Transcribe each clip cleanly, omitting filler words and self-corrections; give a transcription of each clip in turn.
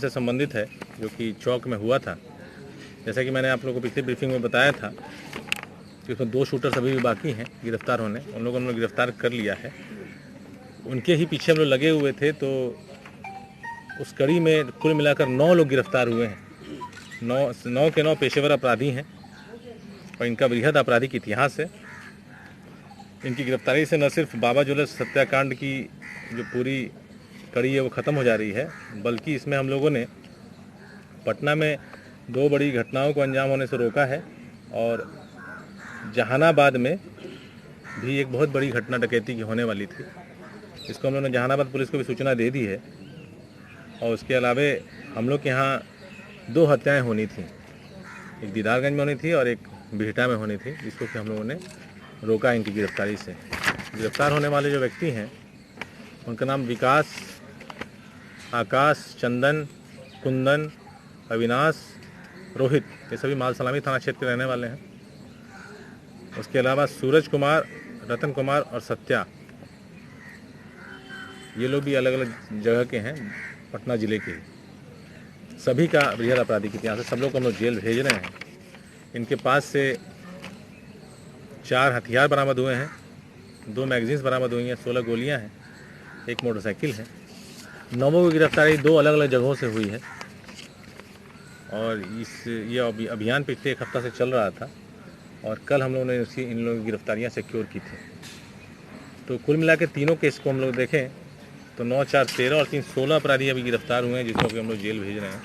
से संबंधित है जो कि चौक में हुआ था। जैसा कि मैंने आप लोगों को पिछली ब्रीफिंग में बताया था कि उसमें 2 शूटर्स अभी भी बाकी हैं गिरफ्तार होने, उन लोगों ने गिरफ्तार कर लिया है। उनके ही पीछे हम लोग लगे हुए थे, तो उस कड़ी में कुल मिलाकर 9 लोग गिरफ्तार हुए हैं। 9 के 9 पेशेवर अपराधी हैं और इनका बृहद आपराधिक इतिहास है। इनकी गिरफ्तारी से न सिर्फ बाबा ज्वेलर्स हत्याकांड की जो पूरी कड़ी है वो ख़त्म हो जा रही है, बल्कि इसमें हम लोगों ने पटना में 2 बड़ी घटनाओं को अंजाम होने से रोका है और जहानाबाद में भी एक बहुत बड़ी घटना डकैती की होने वाली थी। इसको हम लोगों ने जहानाबाद पुलिस को भी सूचना दे दी है। और उसके अलावे हम लोग के यहाँ 2 हत्याएं होनी थी, एक दीदारगंज में होनी थी और एक बिहटा में होनी थी, जिसको कि हम लोगों ने रोका इनकी गिरफ्तारी से। गिरफ्तार होने वाले जो व्यक्ति हैं उनका नाम विकास, आकाश, चंदन, कुंदन, अविनाश, रोहित, ये सभी माल सलामी थाना क्षेत्र के रहने वाले हैं। उसके अलावा सूरज कुमार, रतन कुमार और सत्या, ये लोग भी अलग अलग जगह के हैं, पटना ज़िले के। सभी का बृहद आपराधिक इतिहास है, सब लोग को हम लोग जेल भेज रहे हैं। इनके पास से 4 हथियार बरामद हुए हैं, 2 मैगजीन्स बरामद हुई हैं, 16 गोलियां हैं, एक मोटरसाइकिल है। 9 की गिरफ्तारी 2 अलग अलग जगहों से हुई है और ये अभियान पिछले 1 हफ्ता से चल रहा था और कल हम लोगों ने इन लोगों की गिरफ्तारियाँ सिक्योर की थी। तो कुल मिला के तीनों केस को हम लोग देखें तो 9, 4, 13 और 3, 16 अपराधी अभी गिरफ्तार हुए हैं, जिसको कि हम लोग जेल भेज रहे हैं।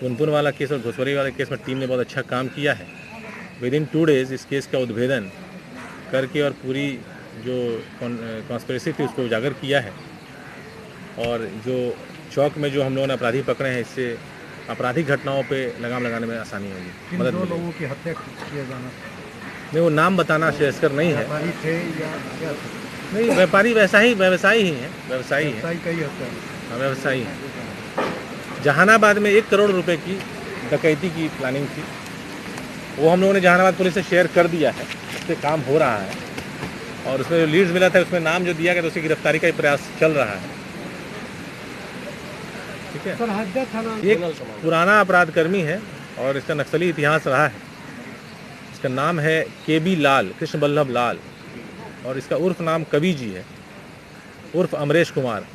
पुनपुन वाला केस और घुसवरी वाले केस में टीम ने बहुत अच्छा काम किया है। विदिन 2 डेज़ इस केस का उद्भेदन करके और पूरी जो कॉन्स्पिरेसी थी उसको उजागर किया है। और जो चौक में जो हम लोगों ने अपराधी पकड़े हैं, इससे आपराधिक घटनाओं पे लगाम लगाने में आसानी होगी, मदद मिलेगी। 2 लोगों की हत्या किया जाना, नहीं, वो नाम बताना श्रेयस्कर नहीं है। व्यापारी थे या क्या थे? नहीं, व्यापारी व्यवसायी ही हैं, व्यवसायी हैं, का ही हत्या। हाँ, व्यवसायी हैं। जहानाबाद में 1 करोड़ रुपए की डकैती की प्लानिंग थी, वो हम लोगों ने जहानाबाद पुलिस से शेयर कर दिया है, उस पर काम हो रहा है और उसमें जो लीड्स मिला था उसमें नाम जो दिया गया तो उसकी गिरफ्तारी का ही प्रयास चल रहा है। ठीक है, एक पुराना अपराध कर्मी है और इसका नक्सली इतिहास रहा है। इसका नाम है KB लाल, कृष्ण बल्लभ लाल, और इसका उर्फ नाम कवि जी है, उर्फ अमरेश कुमार।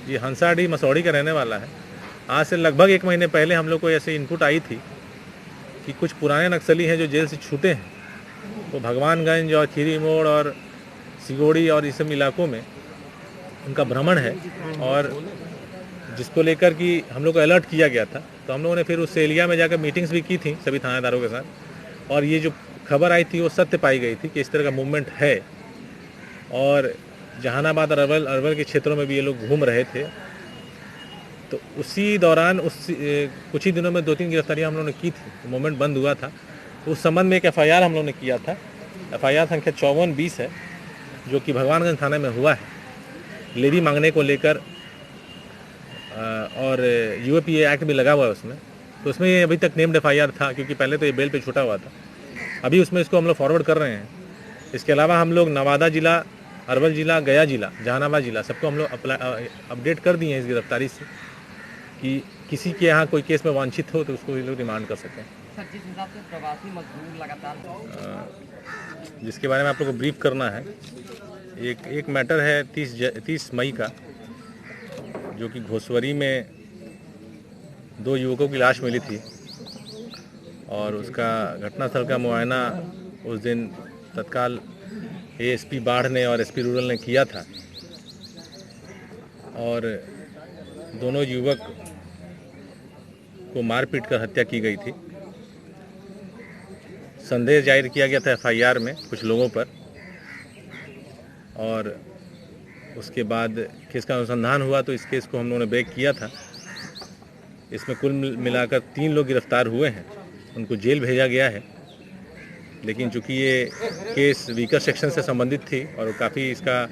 ये हंसाडी मसौड़ी का रहने वाला है। आज से लगभग 1 महीने पहले हम लोग को ऐसे इनपुट आई थी कि कुछ पुराने नक्सली हैं जो जेल से छूटे हैं, वो भगवानगंज और खीरी मोड़ और सिगोड़ी और इस सब इलाकों में उनका भ्रमण है, और जिसको लेकर कि हम लोग को अलर्ट किया गया था। तो हम लोगों ने फिर उस एरिया में जाकर मीटिंग्स भी की थी सभी थानेदारों के साथ, और ये जो खबर आई थी वो सत्य पाई गई थी कि इस तरह का मूवमेंट है। और जहानाबाद और अरवल के क्षेत्रों में भी ये लोग घूम रहे थे। तो उसी दौरान कुछ ही दिनों में 2-3 गिरफ्तारियाँ हम लोगों ने की थी, मूवमेंट बंद हुआ था। उस संबंध में एक FIR हम लोगों ने किया था। FIR संख्या 5420 है, जो कि भगवानगंज थाने में हुआ है, लेवी मांगने को लेकर, और UAPA एक्ट भी लगा हुआ है उसमें। तो उसमें ये अभी तक नेम्ड FIR था, क्योंकि पहले तो ये बेल पे छूटा हुआ था। अभी उसमें इसको हम लोग फॉरवर्ड कर रहे हैं। इसके अलावा हम लोग नवादा जिला, अरवल जिला, गया जिला, जहानाबाद जिला, सबको हम लोग अपडेट कर दिए हैं इस गिरफ्तारी से कि किसी के यहाँ कोई केस में वांछित हो तो उसको ये लोग रिमांड कर सकें। सर, जिस हिसाब से प्रवासी मजदूर लगातार जिसके बारे में आप लोग को ब्रीफ करना है, एक मैटर है 30 मई का, जो कि घोसवरी में 2 युवकों की लाश मिली थी और उसका घटनास्थल का मुआयना उस दिन तत्काल ASP बाढ़ ने और SP रूरल ने किया था, और दोनों युवक को मारपीट कर हत्या की गई थी। संदेह जाहिर किया गया था FIR में कुछ लोगों पर, और उसके बाद केस का अनुसंधान हुआ तो इस केस को हम लोगों ने ब्रेक किया था। इसमें कुल मिलाकर 3 लोग गिरफ्तार हुए हैं, उनको जेल भेजा गया है। लेकिन चूंकि ये केस वीकर सेक्शन से संबंधित थी और काफ़ी इसका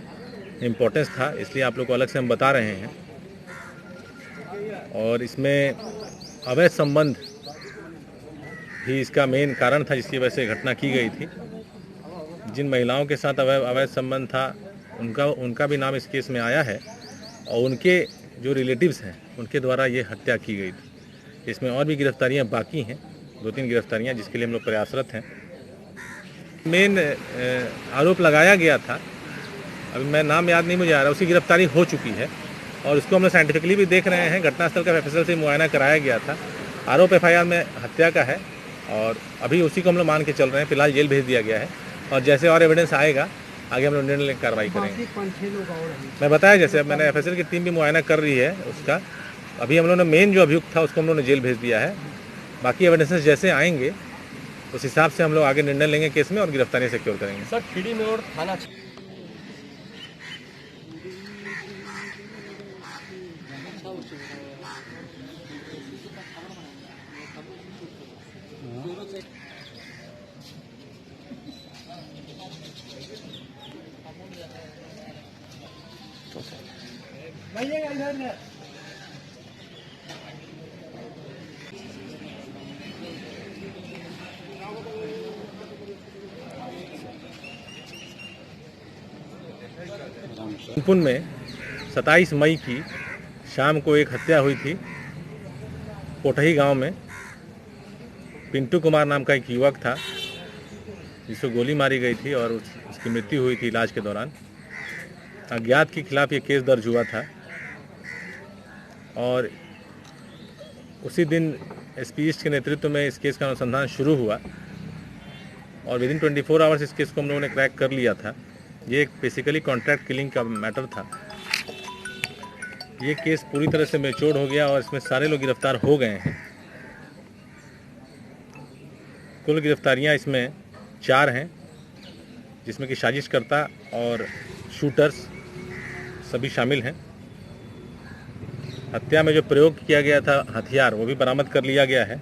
इम्पोर्टेंस था, इसलिए आप लोग को अलग से हम बता रहे हैं। और इसमें अवैध संबंध भी इसका मेन कारण था जिसकी वजह से घटना की गई थी। जिन महिलाओं के साथ अवैध संबंध था उनका भी नाम इस केस में आया है, और उनके जो रिलेटिव्स हैं उनके द्वारा ये हत्या की गई थी। इसमें और भी गिरफ्तारियां बाकी हैं, 2-3 गिरफ्तारियां, जिसके लिए हम लोग प्रयासरत हैं। मेन आरोप लगाया गया था, अभी मैं नाम याद नहीं मुझे आ रहा, उसकी गिरफ्तारी हो चुकी है और उसको हम लोग साइंटिफिकली भी देख रहे हैं। घटनास्थल का FSL से मुआयना कराया गया था। आरोप FIR में हत्या का है और अभी उसी को हम लोग मान के चल रहे हैं। फिलहाल जेल भेज दिया गया है और जैसे और एविडेंस आएगा आगे हम लोग निर्णय लेकर कार्रवाई करेंगे। 5-6 लोग और हैं। मैं बताया जैसे, अब मैंने FSL की टीम भी मुआयना कर रही है उसका। अभी हम लोगों ने मेन जो अभियुक्त था उसको हम लोगों ने जेल भेज दिया है। बाकी एविडेंसेस जैसे आएंगे उस हिसाब से हम लोग आगे निर्णय लेंगे केस में और गिरफ्तारी सिक्योर करेंगे। सर खिड़ी में और थाना पुन में 27 मई की शाम को एक हत्या हुई थी कोटही गांव में। पिंटू कुमार नाम का एक युवक था जिसको गोली मारी गई थी और उसकी मृत्यु हुई थी इलाज के दौरान। अज्ञात के खिलाफ ये केस दर्ज हुआ था और उसी दिन SP ईस्ट के नेतृत्व में इस केस का अनुसंधान शुरू हुआ और विदिन 24 आवर्स इस केस को हम लोगों ने क्रैक कर लिया था। ये एक बेसिकली कॉन्ट्रैक्ट किलिंग का मैटर था। ये केस पूरी तरह से मैच्योर हो गया और इसमें सारे लोग गिरफ्तार हो गए हैं। कुल गिरफ्तारियां इसमें 4 हैं, जिसमें कि साजिशकर्ता और शूटर्स सभी शामिल हैं। हत्या में जो प्रयोग किया गया था हथियार वो भी बरामद कर लिया गया है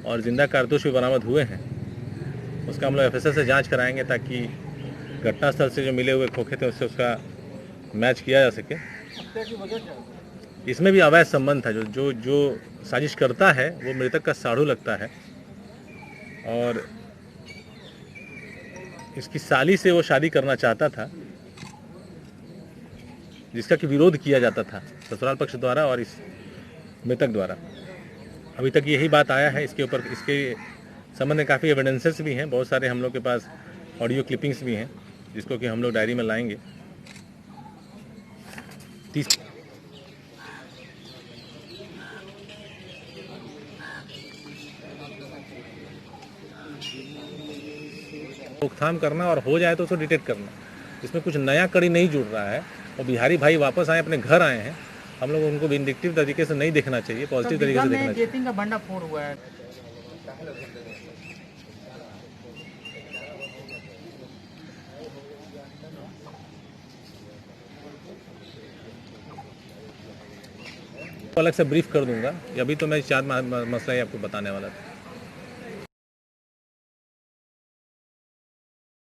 और जिंदा कारतूस भी बरामद हुए हैं। उसका हम लोग FSL से जांच कराएंगे ताकि घटनास्थल से जो मिले हुए खोखे थे उससे उसका मैच किया जा सके। इसमें भी अवैध संबंध था। जो साजिश करता है वो मृतक का साढ़ू लगता है और इसकी साली से वो शादी करना चाहता था, जिसका कि विरोध किया जाता था ससुराल पक्ष द्वारा और इस मृतक द्वारा। अभी तक यही बात आया है। इसके ऊपर इसके संबंध में काफ़ी एविडेंसेस भी हैं, बहुत सारे हम लोग के पास ऑडियो क्लिपिंग्स भी हैं जिसको कि हम लोग डायरी में लाएंगे। 30 रोकथाम करना और हो जाए तो उसको डिटेक्ट करना। इसमें कुछ नया कड़ी नहीं जुड़ रहा है और बिहारी भाई वापस आए, अपने घर आए हैं। हम लोग उनको विंडिक्टिव तरीके से नहीं देखना चाहिए, पॉजिटिव तरीके से देखना चाहिए। जेटिंग का भंडाफोड़ हुआ है। अलग से ब्रीफ कर दूंगा। अभी तो मैं 4 मसला ही आपको बताने वाला था।